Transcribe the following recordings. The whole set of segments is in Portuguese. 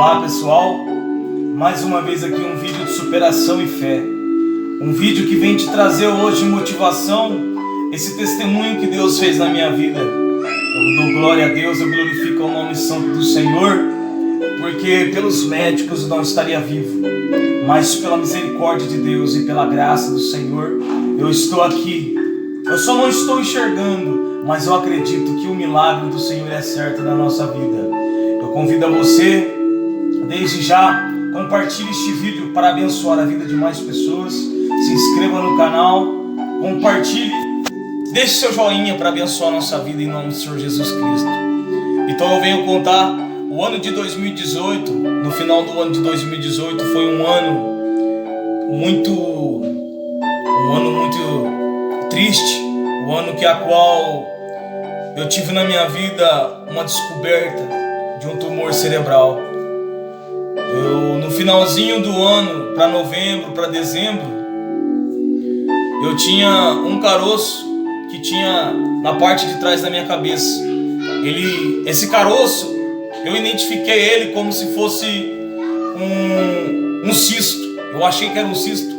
Olá pessoal, mais uma vez aqui um vídeo de superação e fé. Um vídeo que vem te trazer hoje motivação, esse testemunho que Deus fez na minha vida. Eu dou glória a Deus, eu glorifico o nome santo do Senhor, porque pelos médicos eu não estaria vivo, mas pela misericórdia de Deus e pela graça do Senhor, eu estou aqui. Eu só não estou enxergando, mas eu acredito que o milagre do Senhor é certo na nossa vida. Eu convido a você, desde já, compartilhe este vídeo para abençoar a vida de mais pessoas. Se inscreva no canal, compartilhe, deixe seu joinha para abençoar a nossa vida em nome do Senhor Jesus Cristo. Então eu venho contar o ano de 2018. No final do ano de 2018 foi um ano muito triste, o ano que a qual eu tive na minha vida uma descoberta de um tumor cerebral. No finalzinho do ano, para novembro, para dezembro, eu tinha um caroço que tinha na parte de trás da minha cabeça. Esse caroço, eu identifiquei ele como se fosse um cisto. Eu achei que era um cisto,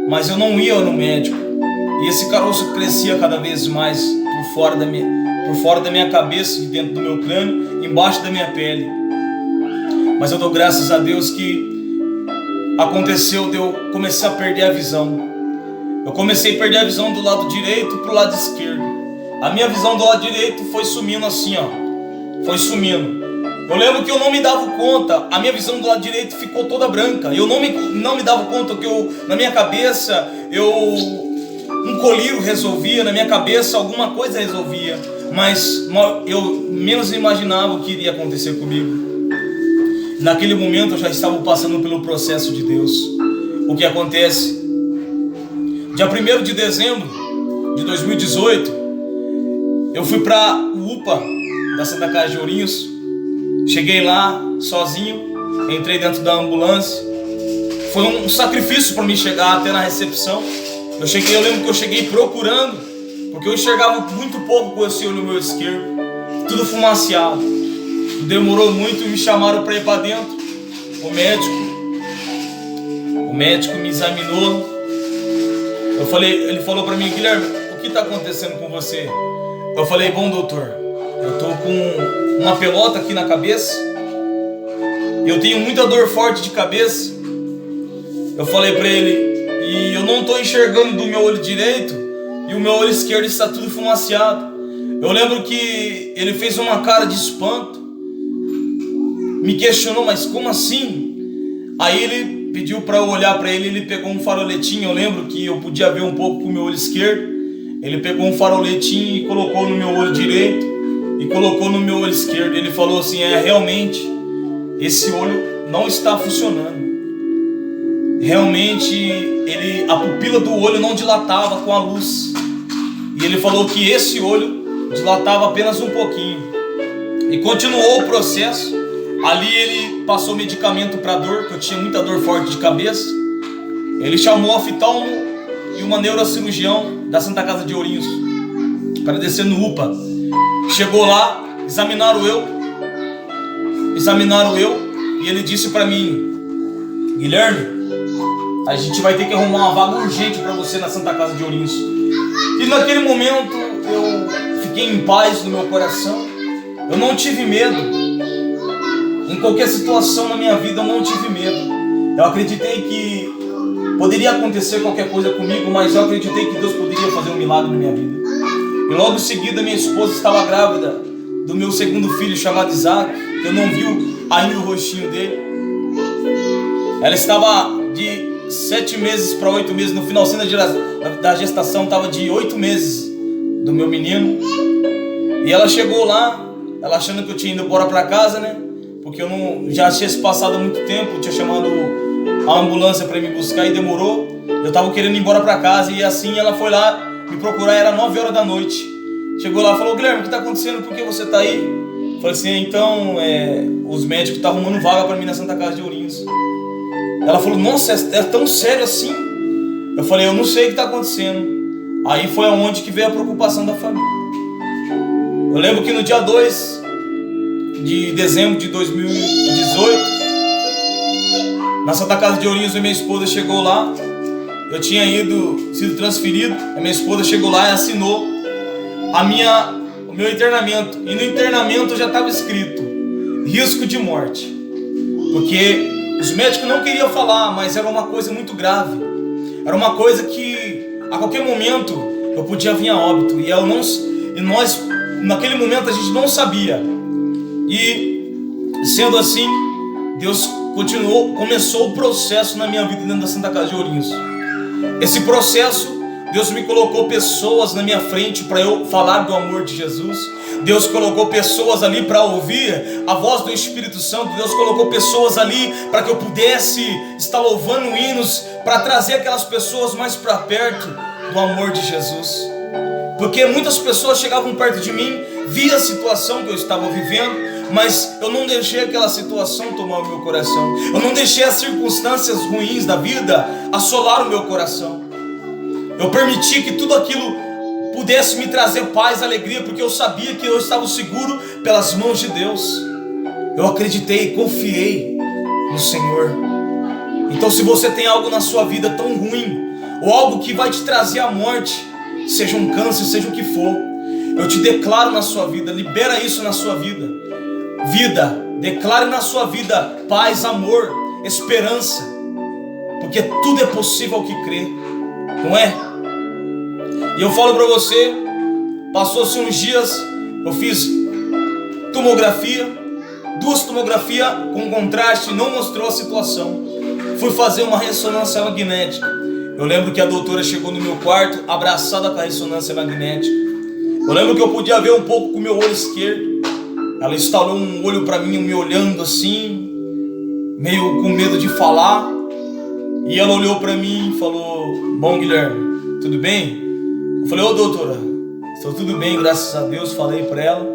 mas eu não ia no médico. E esse caroço crescia cada vez mais por fora da minha cabeça, de dentro do meu crânio, embaixo da minha pele. Mas eu dou graças a Deus que aconteceu de eu começar a perder a visão. Eu comecei a perder a visão do lado direito para o lado esquerdo. A minha visão do lado direito foi sumindo assim, ó. Foi sumindo. Eu lembro que eu não me dava conta, a minha visão do lado direito ficou toda branca. Eu não me dava conta que na minha cabeça, um colírio resolvia, na minha cabeça alguma coisa resolvia. Mas eu menos imaginava o que iria acontecer comigo. Naquele momento eu já estava passando pelo processo de Deus. O que acontece? Dia 1º de dezembro de 2018, eu fui para o UPA da Santa Casa de Ourinhos. Cheguei lá sozinho, entrei dentro da ambulância. Foi um sacrifício para mim chegar até na recepção. Eu lembro que eu cheguei procurando, porque eu enxergava muito pouco com esse olho meu esquerdo, tudo fumaciado. Demorou muito e me chamaram para ir para dentro. O médico me examinou. Ele falou para mim: Guilherme, o que está acontecendo com você? Eu falei: bom doutor, eu estou com uma pelota aqui na cabeça, eu tenho muita dor forte de cabeça. Eu falei para ele: e eu não estou enxergando do meu olho direito, e o meu olho esquerdo está tudo fumaciado. Eu lembro que ele fez uma cara de espanto, me questionou: mas como assim? Aí ele pediu para eu olhar para ele, ele pegou um faroletinho. Eu lembro que eu podia ver um pouco com o meu olho esquerdo. Ele pegou um faroletinho e colocou no meu olho direito e colocou no meu olho esquerdo. Ele falou assim: realmente, esse olho não está funcionando. Realmente, a pupila do olho não dilatava com a luz. E ele falou que esse olho dilatava apenas um pouquinho. E continuou o processo. Ali ele passou medicamento para dor, porque eu tinha muita dor forte de cabeça. Ele chamou oftalmo e uma neurocirurgião da Santa Casa de Ourinhos para descer no UPA. Chegou lá, examinaram eu e ele disse para mim: Guilherme, a gente vai ter que arrumar uma vaga urgente para você na Santa Casa de Ourinhos. E naquele momento eu fiquei em paz no meu coração. Eu não tive medo. Em qualquer situação na minha vida eu não tive medo. Eu acreditei que poderia acontecer qualquer coisa comigo, mas eu acreditei que Deus poderia fazer um milagre na minha vida. E logo em seguida minha esposa estava grávida do meu segundo filho, chamado Isaac, que eu não vi ainda o rostinho dele. Ela estava de 7 meses para 8 meses, no finalzinho da gestação estava de 8 meses do meu menino. E ela chegou lá, ela achando que eu tinha ido embora para casa, né? Porque eu já tinha se passado muito tempo, eu tinha chamado a ambulância para me buscar e demorou. Eu estava querendo ir embora para casa e assim ela foi lá me procurar, era 9 horas da noite. Chegou lá e falou: Guilherme, o que está acontecendo? Por que você está aí? Eu falei assim: então, os médicos estão arrumando vaga para mim na Santa Casa de Ourinhos. Ela falou: nossa, é tão sério assim? Eu falei: eu não sei o que está acontecendo. Aí foi aonde que veio a preocupação da família. Eu lembro que no dia 2 de dezembro de 2018, Na Santa Casa de Ourinhos, a minha esposa chegou lá. Eu tinha sido transferido. A minha esposa chegou lá e assinou o meu internamento. E no internamento já estava escrito: risco de morte. Porque os médicos não queriam falar, mas era uma coisa muito grave. Era uma coisa que a qualquer momento eu podia vir a óbito. E nós, naquele momento, a gente não sabia. E sendo assim, Deus começou o processo na minha vida dentro da Santa Casa de Ourinhos. Esse processo, Deus me colocou pessoas na minha frente para eu falar do amor de Jesus. Deus colocou pessoas ali para ouvir a voz do Espírito Santo. Deus colocou pessoas ali para que eu pudesse estar louvando hinos, para trazer aquelas pessoas mais para perto do amor de Jesus. Porque muitas pessoas chegavam perto de mim, via a situação que eu estava vivendo, mas eu não deixei aquela situação tomar o meu coração. Eu não deixei as circunstâncias ruins da vida assolar o meu coração. Eu permiti que tudo aquilo pudesse me trazer paz, alegria, porque eu sabia que eu estava seguro pelas mãos de Deus. Eu acreditei, confiei no Senhor. Então, se você tem algo na sua vida tão ruim, ou algo que vai te trazer a morte, seja um câncer, seja o que for, eu te declaro na sua vida, libera isso na sua vida. Declare na sua vida paz, amor, esperança, porque tudo é possível ao que crê, não é? E eu falo para você, passou-se uns dias, eu fiz tomografia, 2 tomografias com contraste, não mostrou a situação. Fui fazer uma ressonância magnética. Eu lembro que a doutora chegou no meu quarto, abraçada com a ressonância magnética. Eu lembro que eu podia ver um pouco com o meu olho esquerdo. Ela instalou um olho para mim, me olhando assim, meio com medo de falar. E ela olhou para mim e falou: bom, Guilherme, tudo bem? Eu falei: ô doutora, estou tudo bem, graças a Deus. Falei para ela.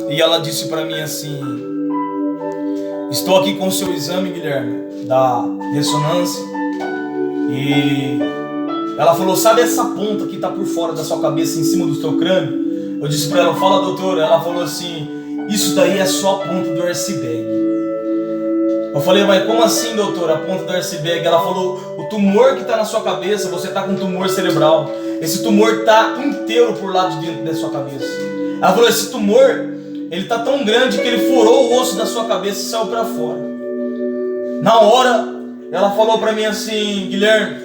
E ela disse para mim assim: estou aqui com o seu exame, Guilherme, da ressonância. E ela falou: sabe essa ponta que está por fora da sua cabeça, em cima do seu crânio? Eu disse para ela: fala, doutora. Ela falou assim: isso daí é só a ponta do iceberg. Eu falei: mas como assim, doutora, a ponta do iceberg? Ela falou: o tumor que está na sua cabeça, você está com um tumor cerebral. Esse tumor está inteiro por lá de dentro da sua cabeça. Ela falou: esse tumor, ele está tão grande que ele furou o osso da sua cabeça e saiu para fora. Na hora, ela falou para mim assim: Guilherme,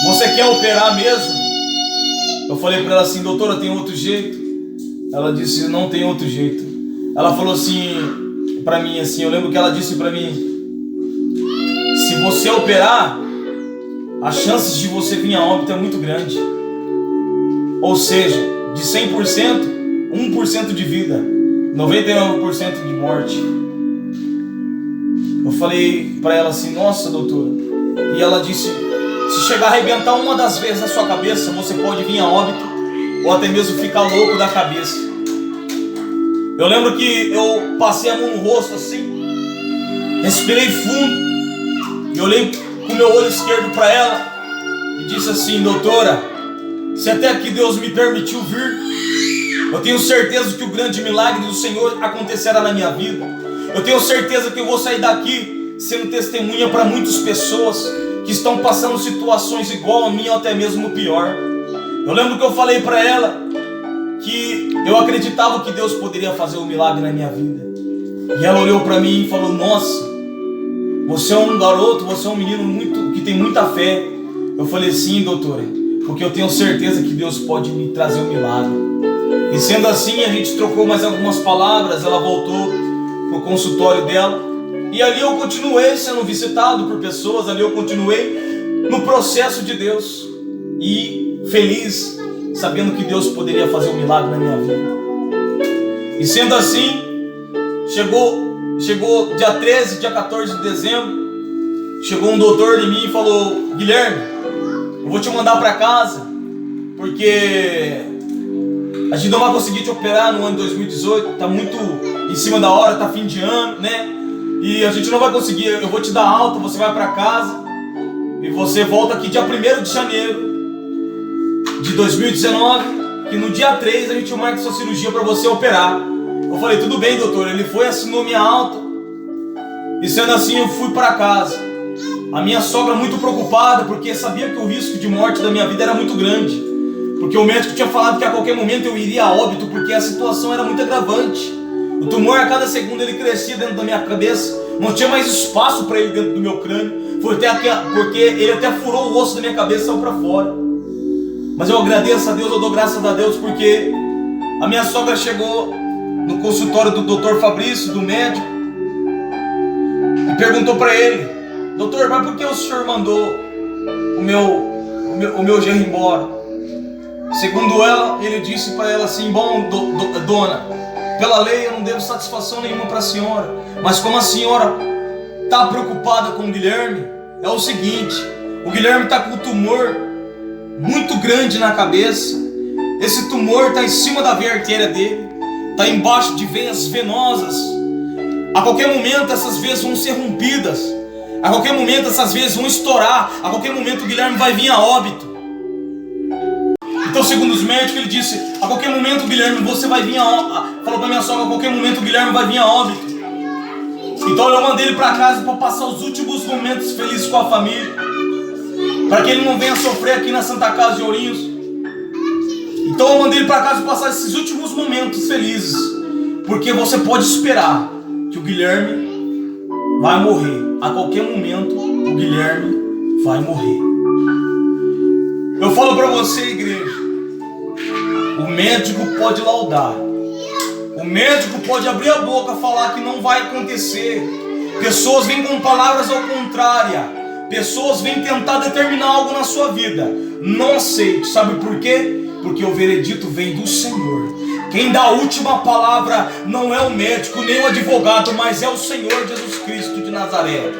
você quer operar mesmo? Eu falei para ela assim: doutora, tem outro jeito? Ela disse: não tem outro jeito. Ela falou assim para mim assim, eu lembro que ela disse para mim: se você operar, as chances de você vir a óbito é muito grande. Ou seja, de 100%, 1% de vida, 99% de morte. Eu falei para ela assim: nossa, doutora. E ela disse: se chegar a arrebentar uma das vezes na sua cabeça, você pode vir a óbito, ou até mesmo ficar louco da cabeça. Eu lembro que eu passei a mão no rosto assim, respirei fundo, e olhei com o meu olho esquerdo para ela e disse assim: doutora, se até aqui Deus me permitiu vir, eu tenho certeza que o grande milagre do Senhor acontecerá na minha vida. Eu tenho certeza que eu vou sair daqui sendo testemunha para muitas pessoas que estão passando situações igual a minha ou até mesmo pior. Eu lembro que eu falei para ela que eu acreditava que Deus poderia fazer um milagre na minha vida. E ela olhou para mim e falou: nossa, você é um garoto, você é um menino que tem muita fé. Eu falei: sim, doutora, porque eu tenho certeza que Deus pode me trazer um milagre. E sendo assim, a gente trocou mais algumas palavras. Ela voltou pro consultório dela, e ali eu continuei sendo visitado por pessoas. Ali eu continuei no processo de Deus, e feliz, sabendo que Deus poderia fazer um milagre na minha vida. E sendo assim, chegou dia 13, dia 14 de dezembro, chegou um doutor em mim e falou: Guilherme, eu vou te mandar para casa, porque a gente não vai conseguir te operar no ano de 2018, tá muito em cima da hora, tá fim de ano, né? E a gente não vai conseguir, eu vou te dar alta, você vai para casa, e você volta aqui dia 1º de janeiro de 2019, que no dia 3 a gente marca sua cirurgia para você operar. Eu falei: tudo bem, doutor. Ele foi, assinou minha alta, E sendo assim, eu fui para casa. A minha sogra muito preocupada, porque sabia que o risco de morte da minha vida era muito grande. Porque o médico tinha falado que a qualquer momento eu iria a óbito, porque a situação era muito agravante. O tumor, a cada segundo, ele crescia dentro da minha cabeça. Não tinha mais espaço para ele dentro do meu crânio. Foi até porque ele até furou o osso da minha cabeça e saiu para fora. Mas eu agradeço a Deus, eu dou graças a Deus, porque a minha sogra chegou no consultório do Dr. Fabrício, do médico, e perguntou para ele: doutor, mas por que o senhor mandou o meu genro embora? Segundo ela, ele disse para ela assim: bom, dona, pela lei eu não devo satisfação nenhuma para a senhora, mas como a senhora está preocupada com o Guilherme, é o seguinte: o Guilherme está com um tumor muito grande na cabeça. Esse tumor está em cima da veia artéria dele, está embaixo de veias venosas. A qualquer momento essas veias vão ser rompidas, a qualquer momento essas veias vão estourar, a qualquer momento o Guilherme vai vir a óbito. Então, segundo os médicos, ele disse: a qualquer momento o Guilherme, você vai vir a óbito. Falou para minha sogra: a qualquer momento o Guilherme vai vir a óbito. Então eu mandei ele para casa para passar os últimos momentos felizes com a família, para que ele não venha sofrer aqui na Santa Casa de Ourinhos. Então eu mandei ele para casa passar esses últimos momentos felizes, porque você pode esperar que o Guilherme vai morrer. A qualquer momento o Guilherme vai morrer. Eu falo para você, igreja, o médico pode laudar, o médico pode abrir a boca e falar que não vai acontecer. Pessoas vêm com palavras ao contrário, pessoas vêm tentar determinar algo na sua vida. Não aceite. Sabe por quê? Porque o veredito vem do Senhor. Quem dá a última palavra não é o médico nem o advogado, mas é o Senhor Jesus Cristo de Nazaré.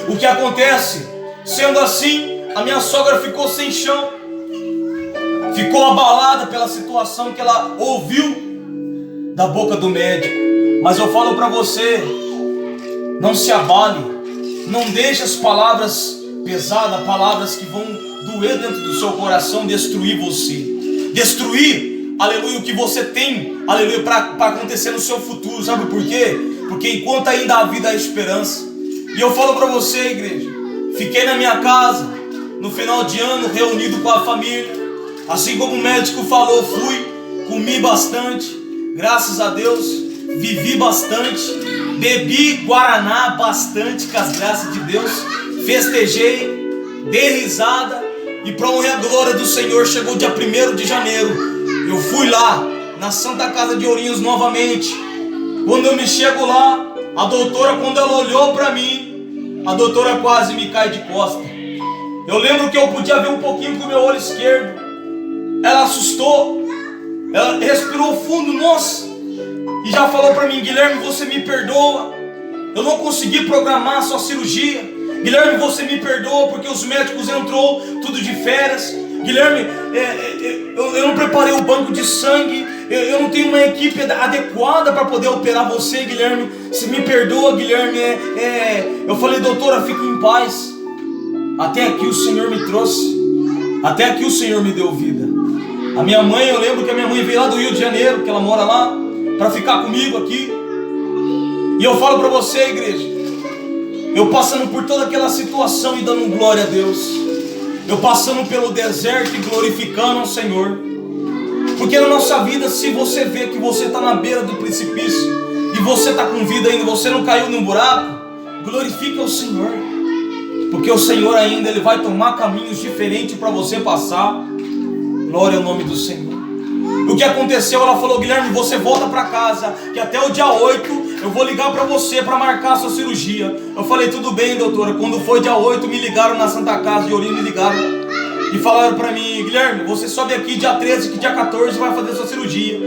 O que acontece? Sendo assim, a minha sogra ficou sem chão, ficou abalada pela situação que ela ouviu da boca do médico. Mas eu falo para você: não se abale, não deixe as palavras pesadas, palavras que vão doer dentro do seu coração, destruir você, destruir, aleluia, o que você tem, aleluia, para acontecer no seu futuro. Sabe por quê? Porque enquanto ainda há vida, há esperança. E eu falo para você, igreja, fiquei na minha casa no final de ano, reunido com a família. Assim como o médico falou, fui, comi bastante, graças a Deus, vivi bastante, bebi guaraná bastante, com as graças de Deus, festejei, dei risada, e para honra e a glória do Senhor, chegou o dia 1º de janeiro, eu fui lá, na Santa Casa de Ourinhos novamente. Quando eu me chego lá, a doutora, quando ela olhou para mim, a doutora quase me cai de costa. Eu lembro que eu podia ver um pouquinho com o meu olho esquerdo. Ela assustou, ela respirou fundo, nossa, e já falou para mim: Guilherme, você me perdoa, eu não consegui programar a sua cirurgia. Guilherme, você me perdoa porque os médicos entrou tudo de férias. Guilherme, eu não preparei o banco de sangue, eu não tenho uma equipe adequada para poder operar você, Guilherme. Você me perdoa, Guilherme. Eu falei: doutora, fique em paz. Até aqui o Senhor me trouxe, até aqui o Senhor me deu vida. A minha mãe, eu lembro que a minha mãe veio lá do Rio de Janeiro, que ela mora lá, para ficar comigo aqui. E eu falo para você, igreja, eu passando por toda aquela situação e dando glória a Deus, eu passando pelo deserto e glorificando ao Senhor. Porque na nossa vida, se você vê que você está na beira do precipício e você está com vida ainda, você não caiu num buraco, glorifique ao Senhor, porque o Senhor ainda Ele vai tomar caminhos diferentes para você passar. Glória ao nome do Senhor. O que aconteceu? Ela falou: Guilherme, você volta para casa, que até o dia 8 eu vou ligar para você para marcar a sua cirurgia. Eu falei: tudo bem, doutora. Quando foi dia 8, me ligaram na Santa Casa de Ourinhos, me ligaram e falaram para mim: Guilherme, você sobe aqui dia 13, que dia 14 vai fazer a sua cirurgia.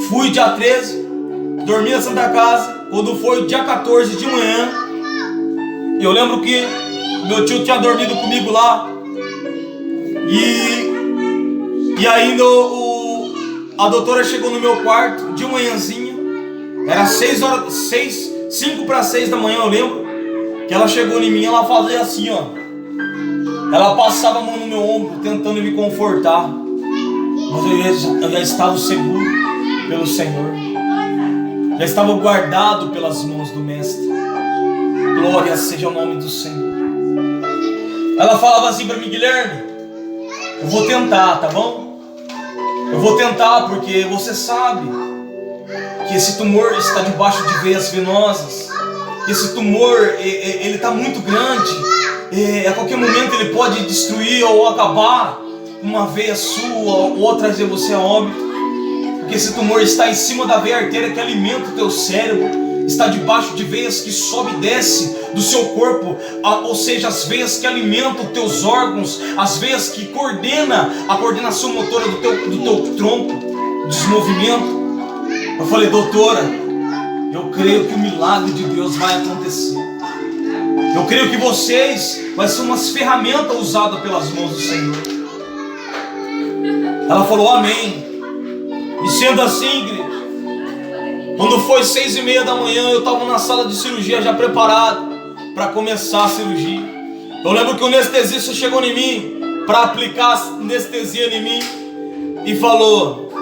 Fui dia 13, dormi na Santa Casa. Quando foi dia 14 de manhã, eu lembro que meu tio tinha dormido comigo lá, e ainda a doutora chegou no meu quarto de manhãzinha. Era 5 para 6 da manhã, eu lembro que ela chegou em mim. Ela fazia assim, ó, ela passava a mão no meu ombro, tentando me confortar, mas eu já estava seguro pelo Senhor, já estava guardado pelas mãos do Mestre. Glória seja o nome do Senhor. Ela falava assim para mim: Guilherme, eu vou tentar, tá bom? Eu vou tentar, porque você sabe que esse tumor está debaixo de veias venosas. Esse tumor, ele está muito grande. A qualquer momento ele pode destruir ou acabar uma veia sua ou trazer você a óbito. Porque esse tumor está em cima da veia artéria que alimenta o teu cérebro. Está debaixo de veias que sobe e desce do seu corpo, ou seja, as veias que alimentam os teus órgãos, as veias que coordenam a coordenação motora do teu tronco, desenvolvimento. Eu falei: doutora, eu creio que o milagre de Deus vai acontecer. Eu creio que vocês vão ser umas ferramentas usadas pelas mãos do Senhor. Ela falou: amém. E sendo assim, igreja, quando foi 6:30 da manhã, eu estava na sala de cirurgia já preparado para começar a cirurgia. Eu lembro que o anestesista chegou em mim para aplicar anestesia em mim e falou: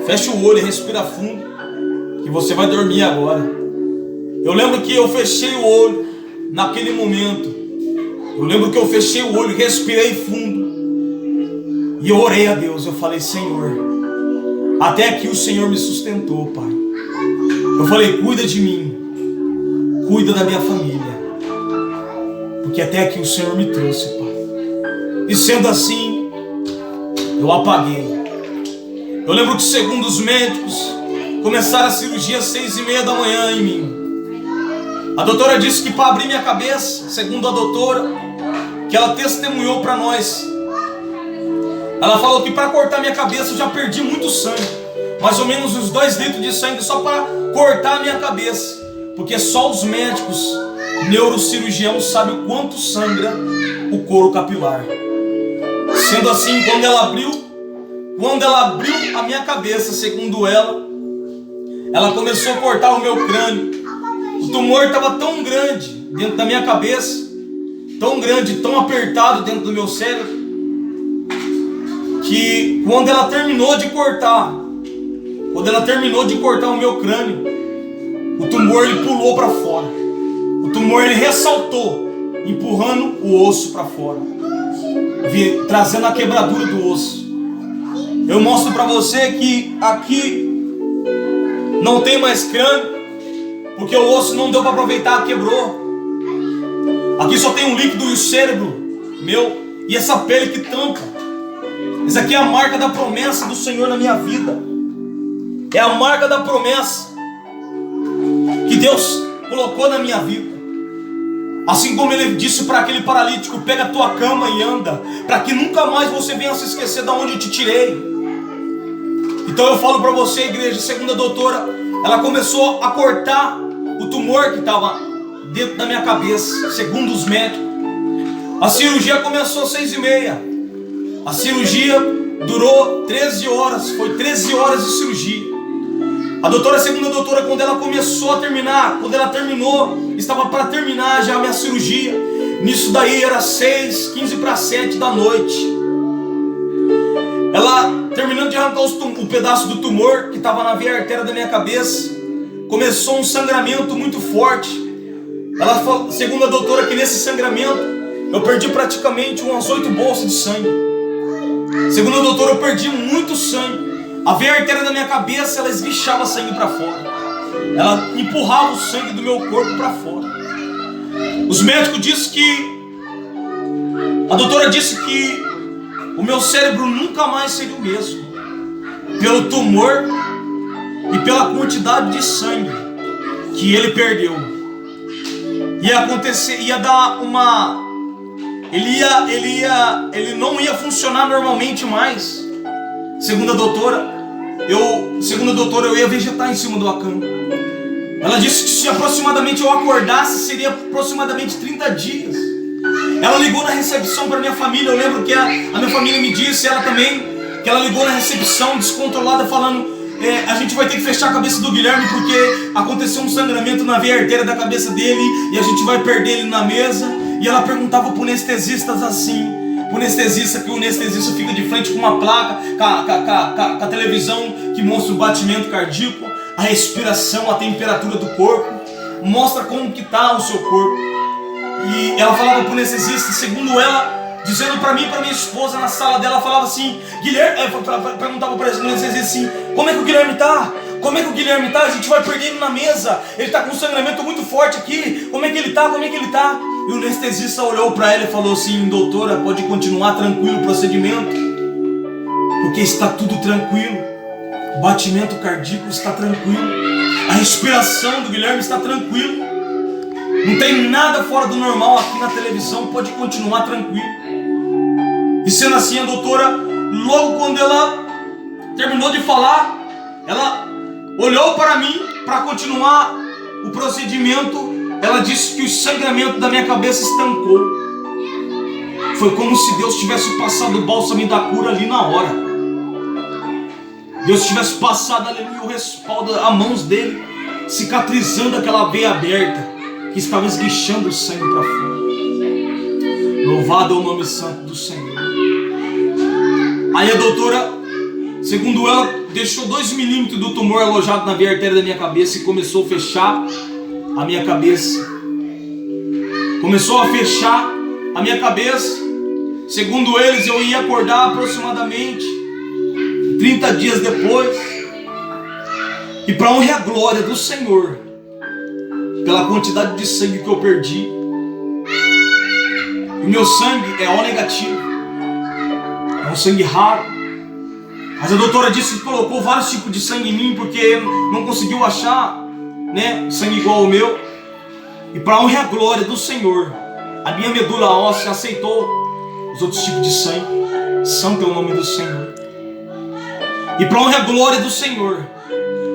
fecha o olho e respira fundo, que você vai dormir agora. Eu lembro que eu fechei o olho naquele momento. Eu lembro que eu fechei o olho, respirei fundo e eu orei a Deus. Eu falei: Senhor, até aqui o Senhor me sustentou, Pai. Eu falei: cuida de mim, cuida da minha família, porque até aqui o Senhor me trouxe, Pai. E sendo assim, eu apaguei. Eu lembro que, segundo os médicos, começaram a cirurgia às 6:30 da manhã em mim. A doutora disse que para abrir minha cabeça, segundo a doutora, que ela testemunhou para nós, ela falou que para cortar minha cabeça eu já perdi muito sangue, mais ou menos uns 2 litros de sangue só para cortar a minha cabeça, porque só os médicos neurocirurgiãos sabem o quanto sangra o couro capilar. Sendo assim, quando ela abriu a minha cabeça, segundo ela começou a cortar o meu crânio. O tumor estava tão grande dentro da minha cabeça, tão grande, tão apertado dentro do meu cérebro, que quando ela terminou de cortar o meu crânio, o tumor ele pulou para fora. O tumor ele ressaltou, empurrando o osso para fora, trazendo a quebradura do osso. Eu mostro para você que aqui não tem mais crânio, porque o osso não deu para aproveitar, quebrou. Aqui só tem um líquido e o cérebro meu e essa pele que tampa. Isso aqui é a marca da promessa do Senhor na minha vida. É a marca da promessa que Deus colocou na minha vida. Assim como Ele disse para aquele paralítico: pega a tua cama e anda, para que nunca mais você venha se esquecer de onde eu te tirei. Então eu falo para você, igreja, segundo a doutora, ela começou a cortar o tumor que estava dentro da minha cabeça, segundo os médicos. A cirurgia começou às 6:30. A cirurgia durou 13 horas, foi 13 horas de cirurgia. A doutora, segundo a doutora, quando ela terminou, estava para terminar já a minha cirurgia. Nisso daí era 6:15 para 7 da noite. Ela, terminando de arrancar o pedaço do tumor que estava na veia artéria da minha cabeça, começou um sangramento muito forte. Ela falou, segundo a doutora, que nesse sangramento eu perdi praticamente umas 8 bolsas de sangue. Segundo a doutora, eu perdi muito sangue. A veia artéria da minha cabeça, ela esguichava sangue para fora. Ela empurrava o sangue do meu corpo para fora. Os médicos disseram que... A doutora disse que o meu cérebro nunca mais seria o mesmo, pelo tumor e pela quantidade de sangue que ele perdeu. Ia acontecer, ia dar uma... Ele não ia funcionar normalmente mais. Segundo a doutora, eu ia vegetar em cima da cama. Ela disse que se aproximadamente eu acordasse, seria aproximadamente 30 dias. Ela ligou na recepção para minha família. Eu lembro que a minha família me disse, ela também, que ela ligou na recepção descontrolada, falando: a gente vai ter que fechar a cabeça do Guilherme, porque aconteceu um sangramento na veia artéria da cabeça dele e a gente vai perder ele na mesa. E ela perguntava para o anestesista assim, que o anestesista fica de frente com uma placa, com a televisão que mostra o batimento cardíaco, a respiração, a temperatura do corpo. mostra como que tá o seu corpo. E ela falava para o anestesista, segundo ela, dizendo para mim e para minha esposa na sala dela, falava assim, Guilherme, perguntava para o anestesista assim, como é que o Guilherme tá? Como é que o Guilherme tá? A gente vai perder ele na mesa, ele tá com um sangramento muito forte aqui, como é que ele tá? Como é que ele tá? E o anestesista olhou para ela e falou assim, doutora, pode continuar tranquilo o procedimento, porque está tudo tranquilo, o batimento cardíaco está tranquilo, a respiração do Guilherme está tranquilo, não tem nada fora do normal aqui na televisão, pode continuar tranquilo. E sendo assim, a doutora, logo quando ela terminou de falar, ela olhou para mim para continuar o procedimento. Ela disse que o sangramento da minha cabeça estancou. Foi como se Deus tivesse passado o bálsamo da cura ali na hora. Deus tivesse passado, aleluia, o respaldo, as mãos dele, cicatrizando aquela veia aberta que estava esguichando o sangue para fora. Louvado é o nome santo do Senhor. Aí a doutora, segundo ela, deixou 2 milímetros do tumor alojado na veia artéria da minha cabeça e começou a fechar a minha cabeça. Começou a fechar a minha cabeça. Segundo eles, eu ia acordar aproximadamente 30 dias depois. E para honra e a glória do Senhor, pela quantidade de sangue que eu perdi, o meu sangue é O negativo, é um sangue raro. Mas a doutora disse que colocou vários tipos de sangue em mim, porque não conseguiu achar, né, sangue igual ao meu. E para honra e a glória do Senhor, a minha medula óssea aceitou os outros tipos de sangue. Santo é o nome do Senhor. E para honra e a glória do Senhor,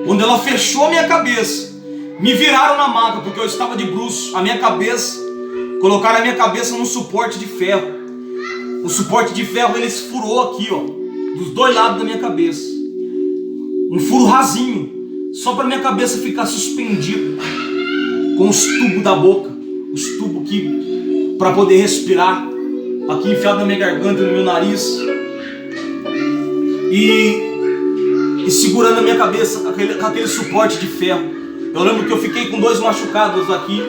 quando ela fechou a minha cabeça, me viraram na maca, porque eu estava de bruços. A minha cabeça, colocaram a minha cabeça num suporte de ferro. O suporte de ferro, ele se furou aqui, ó, dos 2 lados da minha cabeça. Um furo rasinho, só para minha cabeça ficar suspendida, com os tubos da boca, os tubos que para poder respirar, aqui enfiado na minha garganta, no meu nariz, e segurando a minha cabeça com aquele suporte de ferro. Eu lembro que eu fiquei com 2 machucados aqui.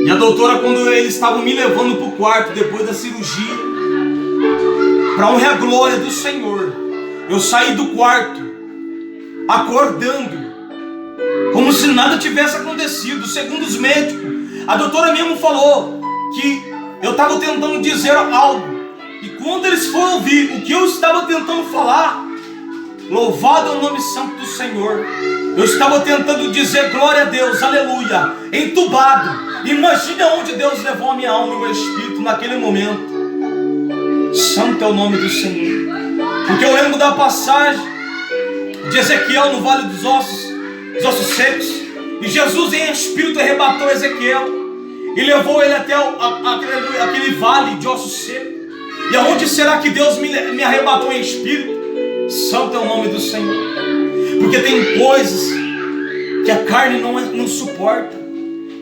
E a doutora, quando eles estavam me levando para o quarto depois da cirurgia, para honra e a glória do Senhor, eu saí do quarto acordando, como se nada tivesse acontecido. Segundo os médicos, a doutora mesmo falou que eu estava tentando dizer algo, e quando eles foram ouvir o que eu estava tentando falar, louvado é o nome santo do Senhor, eu estava tentando dizer glória a Deus, aleluia, entubado. Imagina onde Deus levou a minha alma e o meu espírito naquele momento. Santo é o nome do Senhor. Porque eu lembro da passagem de Ezequiel no vale dos ossos secos, e Jesus em espírito arrebatou Ezequiel e levou ele até aquele vale de ossos secos. E aonde será que Deus me arrebatou em espírito? Santo é o nome do Senhor. Porque tem coisas que a carne não suporta.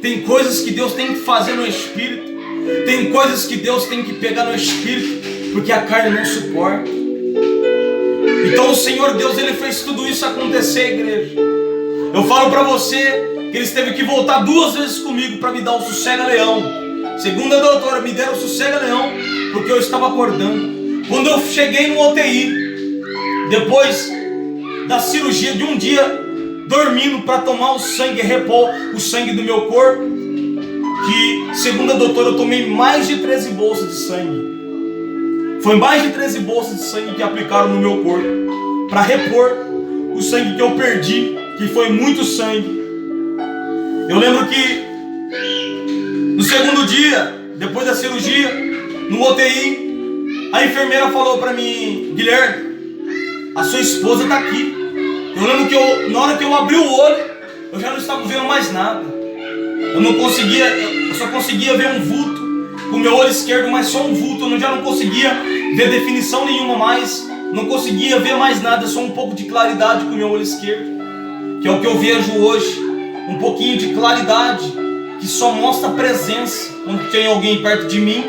Tem coisas que Deus tem que fazer no espírito. Tem coisas que Deus tem que pegar no espírito, porque a carne não suporta. Então o Senhor Deus, Ele fez tudo isso acontecer, igreja. Eu falo para você que Ele teve que voltar 2 vezes comigo para me dar o sossega-leão. Segundo a doutora, me deram o sossega-leão porque eu estava acordando. Quando eu cheguei no UTI, depois da cirurgia, de um dia dormindo para tomar o sangue, repor o sangue do meu corpo, que segundo a doutora eu tomei mais de 13 bolsas de sangue. Foi mais de 13 bolsas de sangue que aplicaram no meu corpo para repor o sangue que eu perdi, que foi muito sangue. Eu lembro que no segundo dia, depois da cirurgia, no UTI, a enfermeira falou para mim: Guilherme, a sua esposa está aqui. Eu lembro que na hora que eu abri o olho, eu já não estava vendo mais nada. Eu só conseguia ver um vulto com o meu olho esquerdo, mas só um vulto. Eu já não conseguia ver definição nenhuma mais. Não conseguia ver mais nada, só um pouco de claridade com o meu olho esquerdo, que é o que eu vejo hoje. Um pouquinho de claridade, que só mostra a presença. Quando tem alguém perto de mim,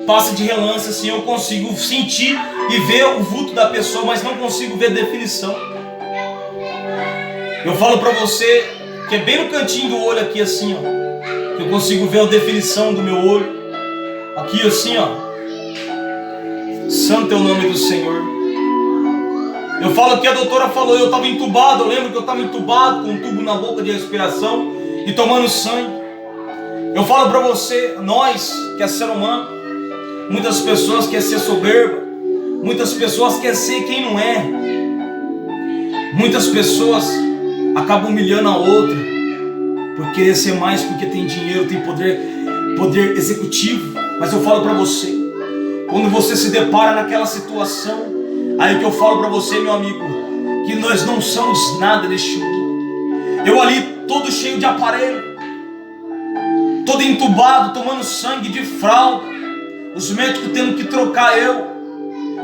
passa de relance assim, eu consigo sentir e ver o vulto da pessoa, mas não consigo ver definição. Eu falo para você que é bem no cantinho do olho aqui assim, ó, que eu consigo ver a definição do meu olho. Aqui assim, ó. Santo é o nome do Senhor. Eu falo que a doutora falou, eu estava entubado. Eu lembro que eu estava entubado com um tubo na boca de respiração e tomando sangue. Eu falo para você, nós que é ser humano, muitas pessoas querem ser soberba, muitas pessoas querem ser quem não é, muitas pessoas acabam humilhando a outra por querer ser mais, porque tem dinheiro, tem poder executivo. Mas eu falo para você, quando você se depara naquela situação, aí que eu falo para você, meu amigo, que nós não somos nada neste mundo. Eu ali todo cheio de aparelho, todo entubado, tomando sangue de fralda, os médicos tendo que trocar eu,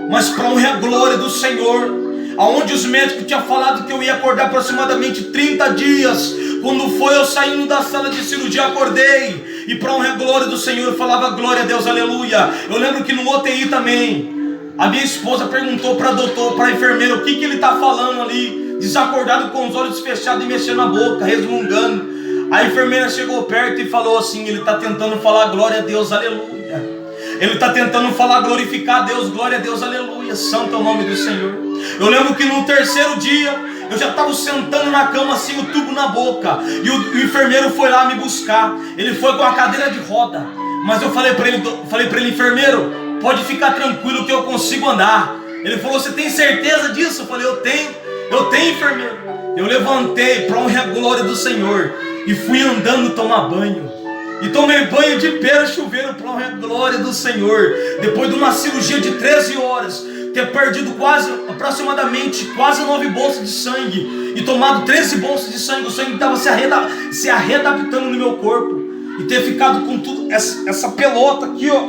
mas para honra e a glória do Senhor, aonde os médicos tinham falado que eu ia acordar aproximadamente 30 dias, quando foi eu saindo da sala de cirurgia, acordei, e para honra e a glória do Senhor, eu falava glória a Deus, aleluia. Eu lembro que no UTI também, a minha esposa perguntou para a doutora, para a enfermeira, o que ele está falando ali, desacordado com os olhos fechados e mexendo a boca, resmungando. A enfermeira chegou perto e falou assim, ele está tentando falar glória a Deus, aleluia. Ele está tentando falar, glorificar a Deus, glória a Deus, aleluia, santo é o nome do Senhor. Eu lembro que no terceiro dia, eu já estava sentando na cama assim, o tubo na boca, e o enfermeiro foi lá me buscar. Ele foi com a cadeira de roda, mas eu falei para ele, enfermeiro, pode ficar tranquilo que eu consigo andar. Ele falou, você tem certeza disso? Eu falei, eu tenho, enfermeiro. Eu levantei para honra e a glória do Senhor e fui andando tomar banho. E tomei banho de pé no chuveiro para honra e a glória do Senhor. Depois de uma cirurgia de 13 horas, ter perdido aproximadamente quase 9 bolsas de sangue e tomado 13 bolsas de sangue, o sangue estava se arredaptando no meu corpo, e ter ficado com tudo, essa pelota aqui, ó,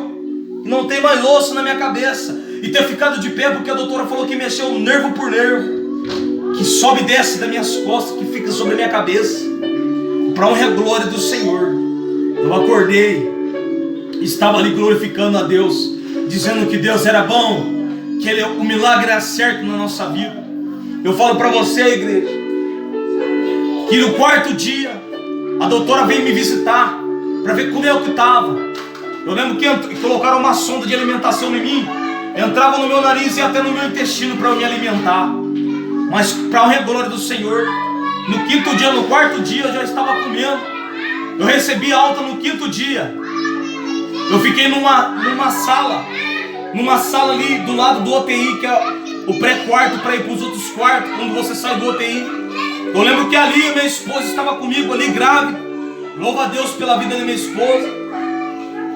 que não tem mais osso na minha cabeça, e ter ficado de pé porque a doutora falou que mexeu nervo por nervo, que sobe e desce das minhas costas, que fica sobre a minha cabeça, para honra e a glória do Senhor. Eu acordei, estava ali glorificando a Deus, dizendo que Deus era bom, que o milagre era certo na nossa vida. Eu falo para você, igreja, que no quarto dia a doutora veio me visitar para ver como é o que estava. Eu lembro que colocaram uma sonda de alimentação em mim, entrava no meu nariz e até no meu intestino para eu me alimentar. Mas para a honra e a glória do Senhor, no quarto dia eu já estava comendo. Eu recebi alta no quinto dia. Eu fiquei numa sala ali do lado do UTI, que é o pré-quarto para ir para os outros quartos, quando você sai do UTI. Eu lembro que ali minha esposa estava comigo, ali grávida. Louva a Deus pela vida da minha esposa.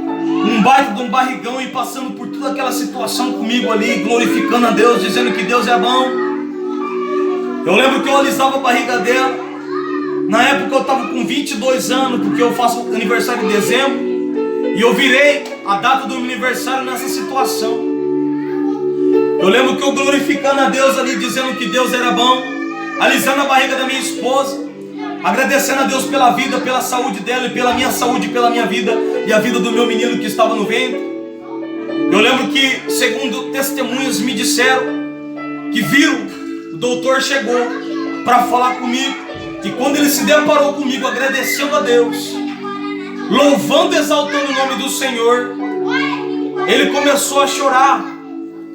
Um baita de um barrigão, e passando por toda aquela situação comigo ali, glorificando a Deus, dizendo que Deus é bom. Eu lembro que eu alisava a barriga dela. Na época eu estava com 22 anos, porque eu faço aniversário em dezembro, e eu virei a data do meu aniversário nessa situação. Eu lembro que eu glorificando a Deus ali, dizendo que Deus era bom, alisando a barriga da minha esposa, agradecendo a Deus pela vida, pela saúde dela, e pela minha saúde, pela minha vida, e a vida do meu menino que estava no ventre. Eu lembro que, segundo testemunhas me disseram, que viram, o doutor chegou para falar comigo, e quando ele se deparou comigo, agradecendo a Deus, louvando e exaltando o nome do Senhor, ele começou a chorar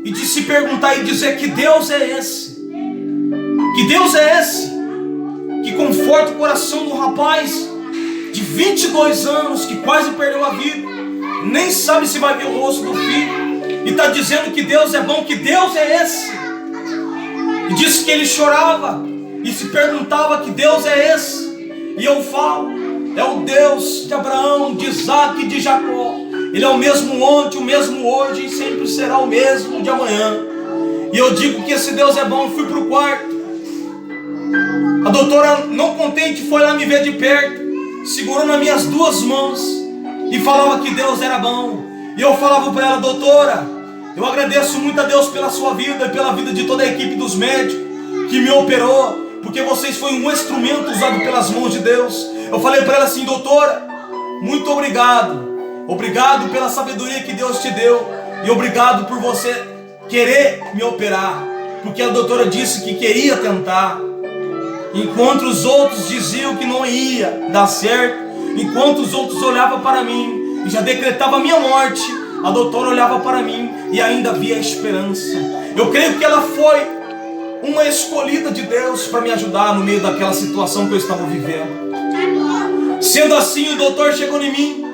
e de se perguntar e dizer que Deus é esse, que Deus é esse que conforta o coração do rapaz de 22 anos que quase perdeu a vida, nem sabe se vai ver o rosto do filho, e está dizendo que Deus é bom, que Deus é esse. E disse que ele chorava e se perguntava que Deus é esse. E eu falo, é o Deus de Abraão, de Isaac e de Jacó. Ele é o mesmo ontem, o mesmo hoje, e sempre será o mesmo de amanhã. E eu digo que esse Deus é bom. Eu fui para o quarto. A doutora, não contente, foi lá me ver de perto, segurou nas minhas duas mãos e falava que Deus era bom. E eu falava para ela, doutora, eu agradeço muito a Deus pela sua vida e pela vida de toda a equipe dos médicos que me operou, porque vocês foram um instrumento usado pelas mãos de Deus. Eu falei para ela assim, doutora, muito obrigado. Obrigado pela sabedoria que Deus te deu, e obrigado por você querer me operar, porque a doutora disse que queria tentar. Enquanto os outros diziam que não ia dar certo, enquanto os outros olhavam para mim e já decretavam a minha morte, a doutora olhava para mim e ainda via esperança. Eu creio que ela foi uma escolhida de Deus para me ajudar no meio daquela situação que eu estava vivendo. Sendo assim, o doutor chegou em mim.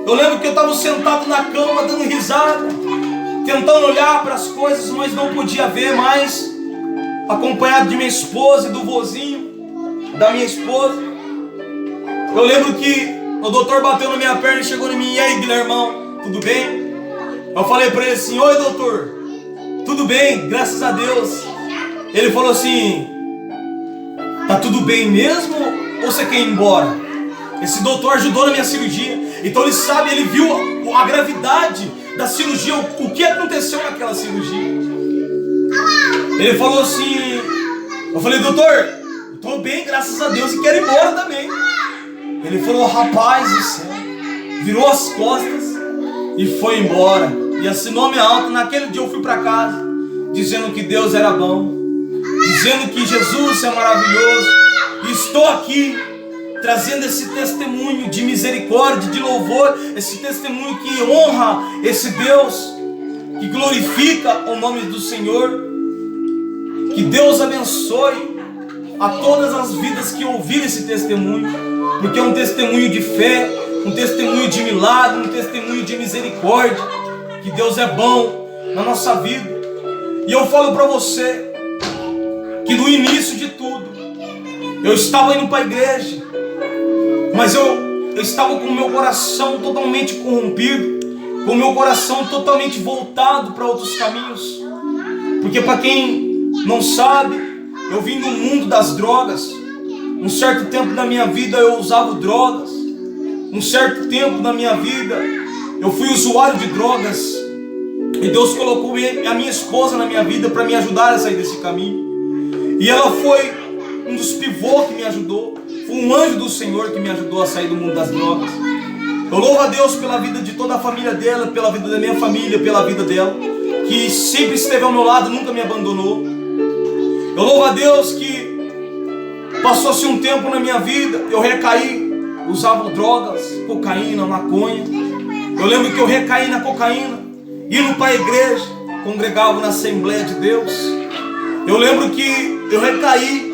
Eu lembro que eu estava sentado na cama dando risada, tentando olhar para as coisas, mas não podia ver mais, acompanhado de minha esposa e do vozinho da minha esposa. Eu lembro que o doutor bateu na minha perna e chegou em mim: e aí, Guilhermão, tudo bem? Eu falei para ele assim: oi, doutor, tudo bem, graças a Deus. Ele falou assim: tá tudo bem mesmo ou você quer ir embora? Esse doutor ajudou na minha cirurgia, então ele sabe, ele viu a gravidade da cirurgia, o que aconteceu naquela cirurgia. Ele falou assim, eu falei: doutor, estou bem, graças a Deus, e quero ir embora também. Ele falou: rapaz do céu, virou as costas e foi embora. E assinou minha alta. Naquele dia eu fui para casa, dizendo que Deus era bom, dizendo que Jesus é maravilhoso. E estou aqui, trazendo esse testemunho de misericórdia, de louvor, esse testemunho que honra esse Deus, que glorifica o nome do Senhor. Que Deus abençoe a todas as vidas que ouviram esse testemunho, porque é um testemunho de fé, um testemunho de milagre, um testemunho de misericórdia, que Deus é bom na nossa vida. E eu falo para você que no início de tudo, eu estava indo para a igreja, mas eu estava com o meu coração totalmente corrompido, com o meu coração totalmente voltado para outros caminhos. Porque, para quem não sabe, eu vim do mundo das drogas. Um certo tempo da minha vida eu usava drogas. Um certo tempo da minha vida eu fui usuário de drogas. E Deus colocou a minha esposa na minha vida para me ajudar a sair desse caminho. E ela foi um dos pivôs que me ajudou. Foi um anjo do Senhor que me ajudou a sair do mundo das drogas. Eu louvo a Deus pela vida de toda a família dela, pela vida da minha família, pela vida dela, que sempre esteve ao meu lado, nunca me abandonou. Eu louvo a Deus que passou-se um tempo na minha vida, eu recaí, usava drogas, cocaína, maconha. Eu lembro que eu recaí na cocaína, indo para a igreja, congregava na Assembleia de Deus. Eu lembro que eu recaí,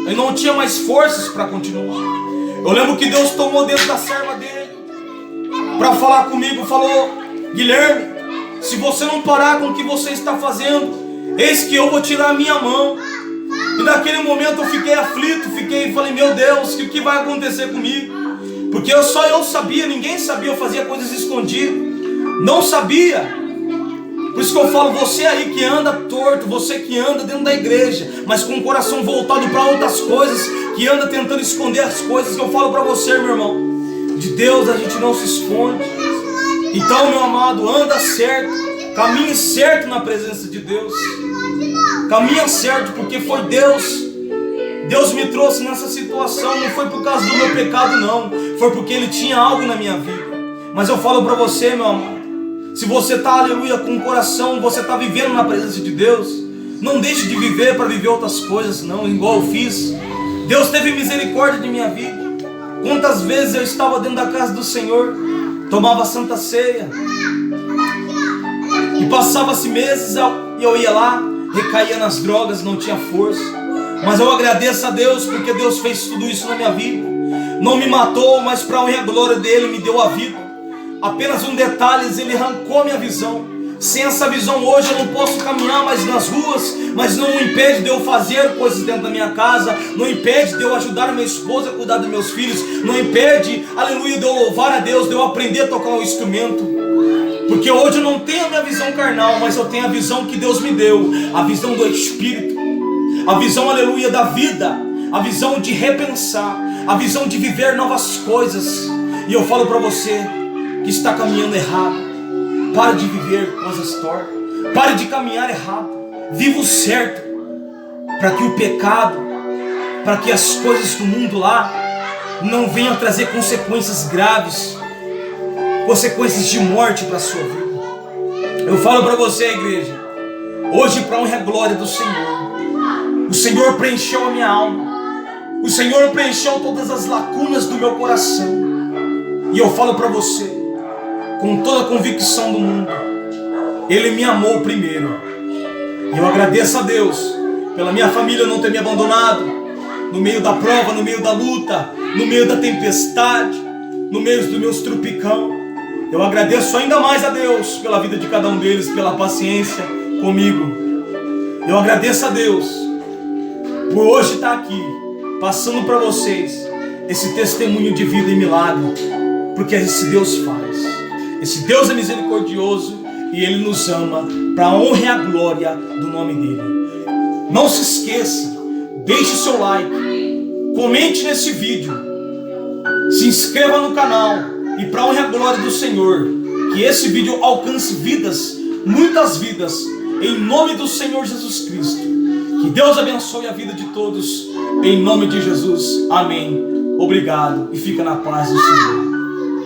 eu não tinha mais forças para continuar. Eu lembro que Deus tomou dentro da serva dele para falar comigo, falou: Guilherme, se você não parar com o que você está fazendo, eis que eu vou tirar a minha mão. E naquele momento eu fiquei aflito, falei: meu Deus, o que vai acontecer comigo? Porque só eu sabia, ninguém sabia, eu fazia coisas escondidas, não sabia. Por isso que eu falo, você aí que anda torto, você que anda dentro da igreja, mas com o coração voltado para outras coisas, que anda tentando esconder as coisas, que eu falo para você, meu irmão, de Deus a gente não se esconde. Então, meu amado, anda certo, caminhe certo na presença de Deus. Caminha certo, porque foi Deus. Deus me trouxe nessa situação, não foi por causa do meu pecado não, foi porque Ele tinha algo na minha vida. Mas eu falo para você, meu amado, se você está, aleluia, com o coração, você está vivendo na presença de Deus, não deixe de viver para viver outras coisas não, igual eu fiz. Deus teve misericórdia de minha vida. Quantas vezes eu estava dentro da casa do Senhor, tomava Santa Ceia, e passava-se meses e eu ia lá, recaía nas drogas, não tinha força. Mas eu agradeço a Deus, porque Deus fez tudo isso na minha vida. Não me matou, mas para a honra e a glória dele me deu a vida. Apenas um detalhe, Ele arrancou minha visão. Sem essa visão hoje eu não posso caminhar mais nas ruas, mas não impede de eu fazer coisas dentro da minha casa, não impede de eu ajudar a minha esposa a cuidar dos meus filhos, não impede, aleluia, de eu louvar a Deus, de eu aprender a tocar um instrumento. Porque hoje eu não tenho a minha visão carnal, mas eu tenho a visão que Deus me deu, a visão do Espírito, a visão, aleluia, da vida, a visão de repensar, a visão de viver novas coisas. E eu falo para você que está caminhando errado, pare de viver coisas tortas, pare de caminhar errado, viva o certo, para que o pecado, para que as coisas do mundo lá não venham trazer consequências graves, consequências de morte para a sua vida. Eu falo para você, igreja, hoje, para a honra e a glória do Senhor, o Senhor preencheu a minha alma, O Senhor preencheu todas as lacunas do meu coração. E eu falo para você, com toda a convicção do mundo, Ele me amou primeiro. E eu agradeço a Deus pela minha família não ter me abandonado, no meio da prova, no meio da luta, no meio da tempestade, no meio dos meus trupicão. Eu agradeço ainda mais a Deus pela vida de cada um deles, pela paciência comigo. Eu agradeço a Deus por hoje estar aqui, passando para vocês esse testemunho de vida e milagre, porque esse Deus faz. Esse Deus é misericordioso e Ele nos ama para a honra e a glória do nome dEle. Não se esqueça, deixe seu like, comente nesse vídeo, se inscreva no canal e para a honra e a glória do Senhor, que esse vídeo alcance vidas, muitas vidas, em nome do Senhor Jesus Cristo. Que Deus abençoe a vida de todos, em nome de Jesus. Amém. Obrigado e fica na paz do Senhor.